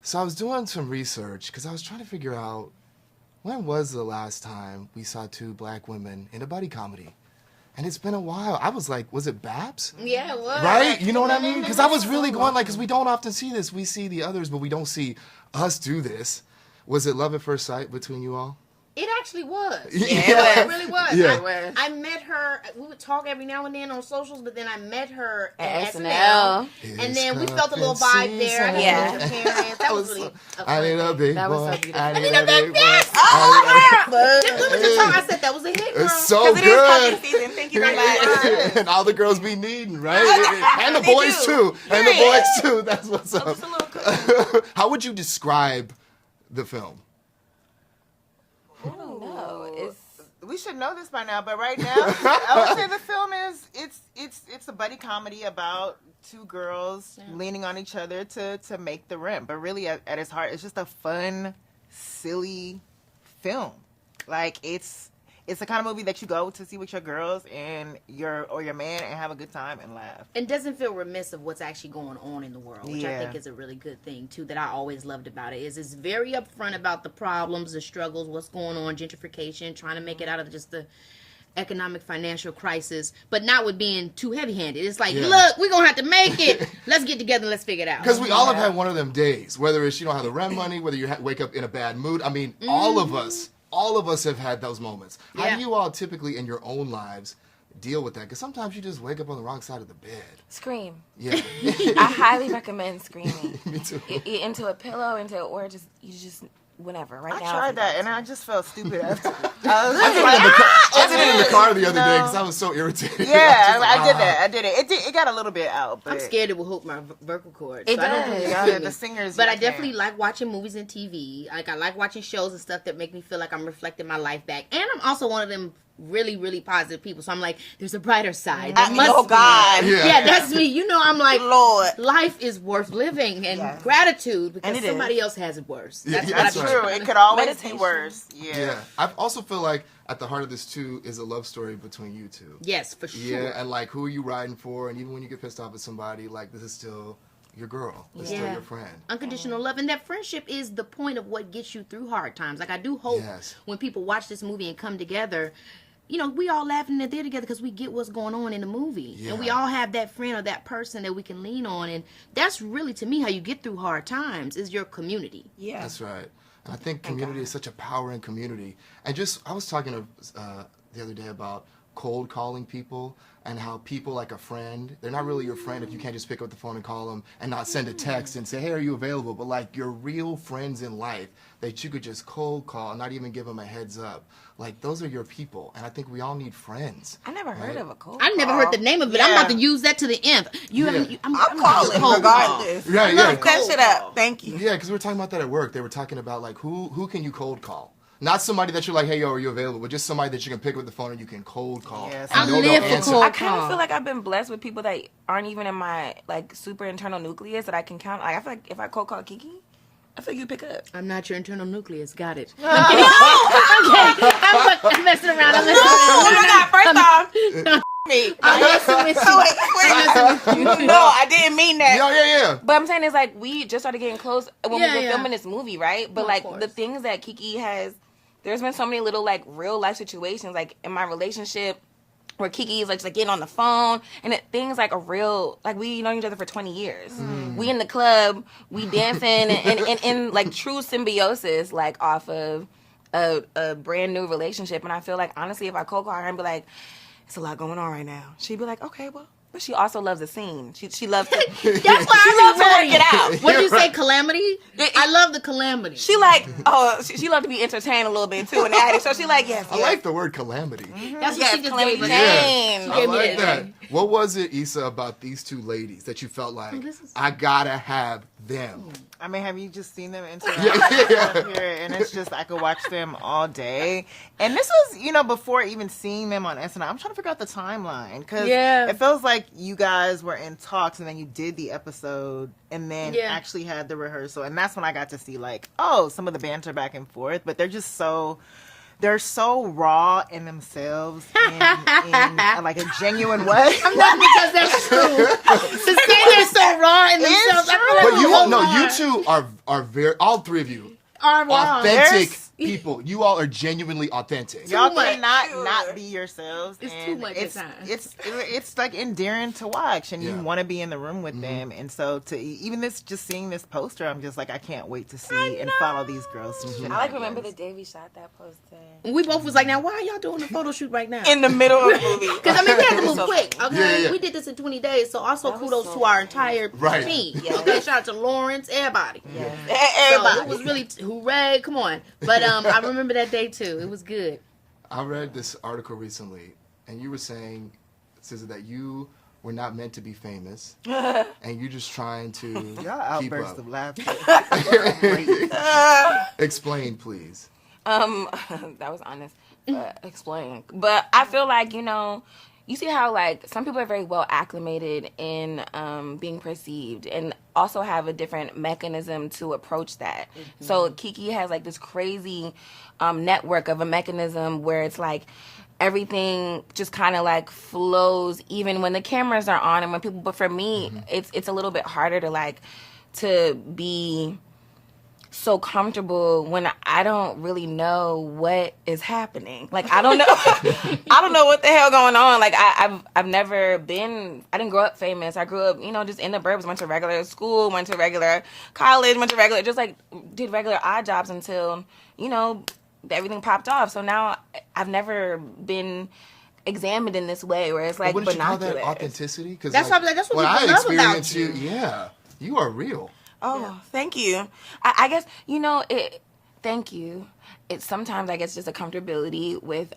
So I was doing some research because I was trying to figure out when was the last time we saw two black women in a buddy comedy? And it's been a while. I was like, was it Babs? Yeah, it was. Right? You know what I mean? Because I was really going like, because we don't often see this. We see the others, but we don't see us do this. Was it love at first sight between you all? It actually was. Yeah. It really was. Yeah. I met her. We would talk every now and then on socials, but then I met her at SNL. And then we felt a little vibe there. Yeah. That was really I need a big That was boy. so beautiful. I need a big boy. I said that was a hit, girl. It's so It is good. puppy season. Thank you very much. And all the girls be needing, right? And the They boys do. too. And the boys too. That's what's up. Just a little cookie. How would you describe the film? I don't know. We should know this by now, but right now, I would say the film is it's a buddy comedy about two girls leaning on each other to make the rent. But really, at its heart, it's just a fun, silly film. Like it's the kind of movie that you go to see with your girls and your man and have a good time and laugh. And doesn't feel remiss of what's actually going on in the world, which I think is a really good thing too. That I always loved about it is it's very upfront about the problems, the struggles, what's going on, gentrification, trying to make it out of just the economic financial crisis, but not with being too heavy-handed. It's like, look, we're gonna have to make it. Let's get together and let's figure it out. Because we all have had one of them days, whether it's you don't have the rent money, whether you wake up in a bad mood. I mean, all of us have had those moments. How do you all typically in your own lives deal with that? Because sometimes you just wake up on the wrong side of the bed. Scream. Yeah. I highly recommend screaming. Me too. Into a pillow, or you just whenever. Right now. I tried that and I just felt stupid after. I did it in the car the other day because I was so irritated. Yeah, I did that. I did it. It got a little bit out. But I'm scared it will hook my vocal cords. It so I don't do does. screaming. The singers. But I definitely like watching movies and TV. Like I like watching shows and stuff that make me feel like I'm reflecting my life back. And I'm also one of them really, really positive people. So I'm like, there's a brighter side. There must be. God. Yeah. That's me. You know, I'm like, Lord. life is worth living and gratitude because somebody else has it worse. That's Yeah, what that's I right. True. It could always Meditation. be worse. Yeah. I also feel like at the heart of this too is a love story between you two. Yes, for sure. Yeah, and like who are you riding for? And even when you get pissed off at somebody, like this is still your girl. It's still your friend. Unconditional love. And that friendship is the point of what gets you through hard times. Like I do hope when people watch this movie and come together, you know, we all laughing at there together because we get what's going on in the movie. Yeah. And we all have that friend or that person that we can lean on. And that's really, to me, how you get through hard times is your community. Yeah. That's right. And I think community is such a power in community. And just, I was talking the other day about cold calling people and how people like a friend, they're not really your friend if you can't just pick up the phone and call them and not send a text and say, hey, are you available? But like your real friends in life that you could just cold call and not even give them a heads up. Like those are your people. And I think we all need friends. I never heard of a cold I never heard the name of it. I'm about to use that to the nth. I'm calling regardless. Right, Look that shit up. Thank you. Yeah, because we were talking about that at work. They were talking about like who can you cold call? Not somebody that you're like, hey, yo, are you available? But just somebody that you can pick up the phone and you can cold call. Yes. And I know live they'll for answer. cold I kind of feel like I've been blessed with people that aren't even in my like super internal nucleus that I can count. Like I feel like if I cold call Keke, I feel like you pick up. I'm not your internal nucleus. Got it. I'm kidding. I'm messing around. I'm messing around. First off, me. I'm messing with you. No, I didn't mean that. Yeah. But I'm saying it's like we just started getting close when we were filming this movie, right? But like course. the things that Keke has, there's been so many little like real life situations, like in my relationship where Keke is like just like getting on the phone and things like a real, like we known each other for 20 years. We in the club, we dancing and in like true symbiosis, like off of a brand new relationship. And I feel like honestly, if I cold call her and be like, it's a lot going on right now, she'd be like, okay, well. But she also loves the scene. She loves to. That's why I loves to work it out. What did you say, calamity? I love the calamity. She like, she loved to be entertained a little bit too and addict. So she like, yes. I like the word calamity. That's what she just gave me. Yeah. I gave me like that. that. What was it, Issa, about these two ladies that you felt like, I gotta have them? I mean, have you just seen them interact here? And it's just, I could watch them all day. And this was, before even seeing them on SNL. I'm trying to figure out the timeline. Because it feels like you guys were in talks and then you did the episode and then actually had the rehearsal. And that's when I got to see, like, some of the banter back and forth. But they're just so they're so raw in themselves in like a genuine way. I'm not because that's true. To say they're so raw in themselves, I feel like But you all, no, you two are very, all three of you, are raw. authentic people. You all are genuinely authentic. Y'all much. cannot not be yourselves. It's and too much at times. It's like endearing to watch, and you Yeah. want to be in the room with them. And so to even this, just seeing this poster, I'm just like, I can't wait to see and follow these girls. I like remember the day we shot that poster. We both was like, now why are y'all doing a photo shoot right now? In the middle of the movie. Because I mean, we had to move So quick. Okay, Yeah, yeah. we did this in 20 days. So also That was kudos so to our fun. entire Right. team. Yeah. Okay, shout out to Lawrence, everybody. Yes. So Everybody. it was really hooray! Come on, but I remember that day too. It was good. I read this article recently, and you were saying, SZA, that you were not meant to be famous, and you're just trying to Y'all keep outbursts up. of laughter. Explain, please. That was honest. Explain. But I feel like, you see how like some people are very well acclimated in being perceived and also have a different mechanism to approach that. So Keke has like this crazy network of a mechanism where it's like everything just kind of like flows even when the cameras are on and when people, but for me it's a little bit harder to like to be so comfortable when I don't really know what is happening. Like I don't know I don't know what the hell going on. Like I've never been, I didn't grow up famous. I grew up, just in the burbs, went to regular school, went to regular college, went to regular, just like did regular odd jobs until, everything popped off. So now I've never been examined in this way where it's like What did you call binoculars. that? Authenticity? Because That's what when people I love experience about you. yeah, you are real. Oh, thank you. I guess, thank you. It's sometimes I guess just a comfortability with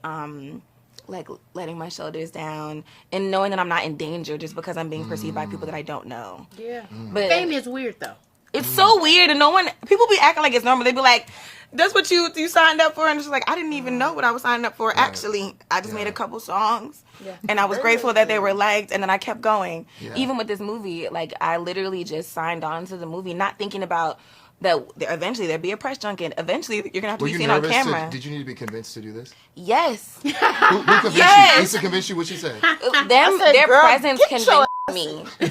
like letting my shoulders down and knowing that I'm not in danger just because I'm being perceived by people that I don't know. Yeah, But fame is weird though. it's so weird and people be acting like it's normal. They be like, that's what you signed up for, and it's just like I didn't even know what I was signing up for. Actually, I just made a couple songs, and I was grateful that they were liked, and then I kept going. Yeah. Even with this movie, like I literally just signed on to the movie, not thinking about that eventually there'd be a press junket. Eventually, you're gonna have to Were be you seen on nervous? camera. Did you need to be convinced to do this? Yes, Who convinced Yes. you? Issa convinced you? What she said? their "Girl, presence get your convinced me.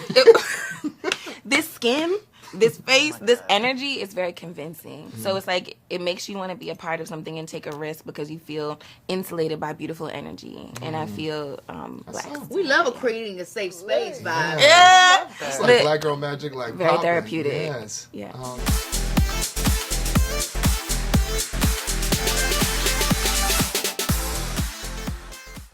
This skin. This face, this energy is very convincing. So it's like it makes you want to be a part of something and take a risk because you feel insulated by beautiful energy. And I feel black. We love creating a safe space vibe. Yeah. It's like But Black Girl Magic, like very popping. therapeutic. Yes. Yeah.